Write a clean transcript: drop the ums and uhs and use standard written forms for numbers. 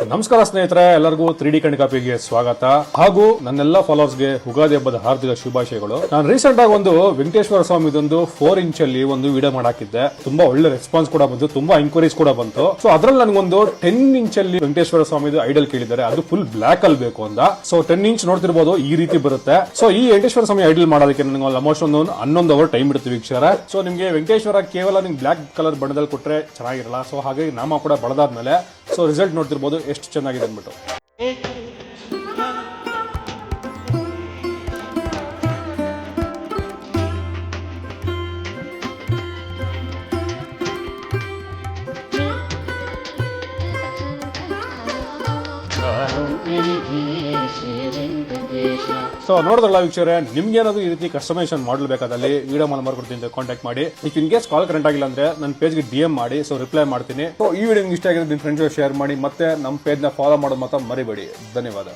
ನಮಸ್ಕಾರ ಸ್ನೇಹಿತರೆ, ಎಲ್ಲರಿಗೂ 3D ಕಣ್ಕಾಪಿಗೆ ಸ್ವಾಗತ ಹಾಗೂ ನನ್ನೆಲ್ಲ ಫಾಲೋವರ್ಸ್ಗೆ ಯುಗಾದಿ ಹಬ್ಬದ ಹಾರ್ದಿಕ ಶುಭಾಶಯಗಳು. ನಾನು ರೀಸೆಂಟ್ ಆಗಿ ಒಂದು ವೆಂಕಟೇಶ್ವರ ಸ್ವಾಮಿದೊಂದು 4 ಇಂಚ್ ಅಲ್ಲಿ ಒಂದು ವಿಡಿಯೋ ಮಾಡಾಕಿದ್ದೆ. ತುಂಬಾ ಒಳ್ಳೆ ರೆಸ್ಪಾನ್ಸ್ ಕೂಡ ಬಂತು, ತುಂಬಾ ಎಂಕ್ವೈರೀಸ್ ಕೂಡ ಬಂತು. ಸೊ ಅದ್ರಲ್ಲಿ ನನಗೊಂದು 10 ಇಂಚ್ ಅಲ್ಲಿ ವೆಂಕಟೇಶ್ವರ ಸ್ವಾಮಿದು ಐಡಲ್ ಕೇಳಿದ್ದಾರೆ. ಅದು ಫುಲ್ ಬ್ಲಾಕ್ ಅಲ್ಲಿ ಬೇಕು ಅಂತ. ಸೊ 10 ಇಂಚ್ ನೋಡ್ತಿರ್ಬೋದು, ಈ ರೀತಿ ಬರುತ್ತೆ. ಸೊ ಈ ವೆಂಕಟೇಶ್ವರ ಸ್ವಾಮಿ ಐಡಲ್ ಮಾಡೋದಕ್ಕೆ ನನಗೆ ಆಲ್ಮೋಸ್ಟ್ ಒಂದು 11 ಅವರ್ ಟೈಮ್ ಇಡುತ್ತೆ ವೀಕ್ಷಕರೇ. ಸೊ ನಿಮಗೆ ವೆಂಕಟೇಶ್ವರ ಕೇವಲ ನಿಮ್ಗೆ ಬ್ಲಾಕ್ ಕಲರ್ ಬಣ್ಣದಲ್ಲಿ ಕೊಟ್ರೆ ಚೆನ್ನಾಗಿರಲ್ಲ. ಸೊ ಹಾಗಾಗಿ ನಾಮ ಕೂಡ ಬಳದಾದ್ಮೇಲೆ ಸೊ ರಿಸಲ್ಟ್ ನೋಡ್ತಿರ್ಬೋದು ಎಷ್ಟು ಚೆನ್ನಾಗಿದೆ ಅಂದ್ಬಿಟ್ಟು. ಸೊ ನೋಡಿದ್ರಲ್ಲ ವೀಕ್ಷಕರೇ, ನಿಮ್ಗೆ ಏನಾದ್ರು ಈ ರೀತಿ ಕಸ್ಟಮೈಸೇಷನ್ ಮಾಡಲ್ ಬೇಕಾದಲ್ಲಿ ವಿಡಿಯೋ ಮೇಲೆ ಮಾಡ್ಕೊಡ್ತೀನಿ, ಕಾಂಟ್ಯಾಕ್ಟ್ ಮಾಡಿ. If in case call current ಆಗಿಲ್ಲ ಅಂದ್ರೆ ನನ್ನ ಪೇಜ್ಗೆ DM ಮಾಡಿ, ಸೊ ರಿಪ್ಲೈ ಮಾಡ್ತೀನಿ. ಸೊ ಈ ವಿಡಿಯೋ ಇಷ್ಟ ಆಗಿದ್ರೆ ನಿಮ್ಮ ಫ್ರೆಂಡ್ಸ್ ಶೇರ್ ಮಾಡಿ, ಮತ್ತೆ ನಮ್ಮ ಪೇಜ್ನ ಫಾಲೋ ಮಾಡೋದು ಮಾತ್ರ ಮರಿಬೇಡಿ. ಧನ್ಯವಾದ.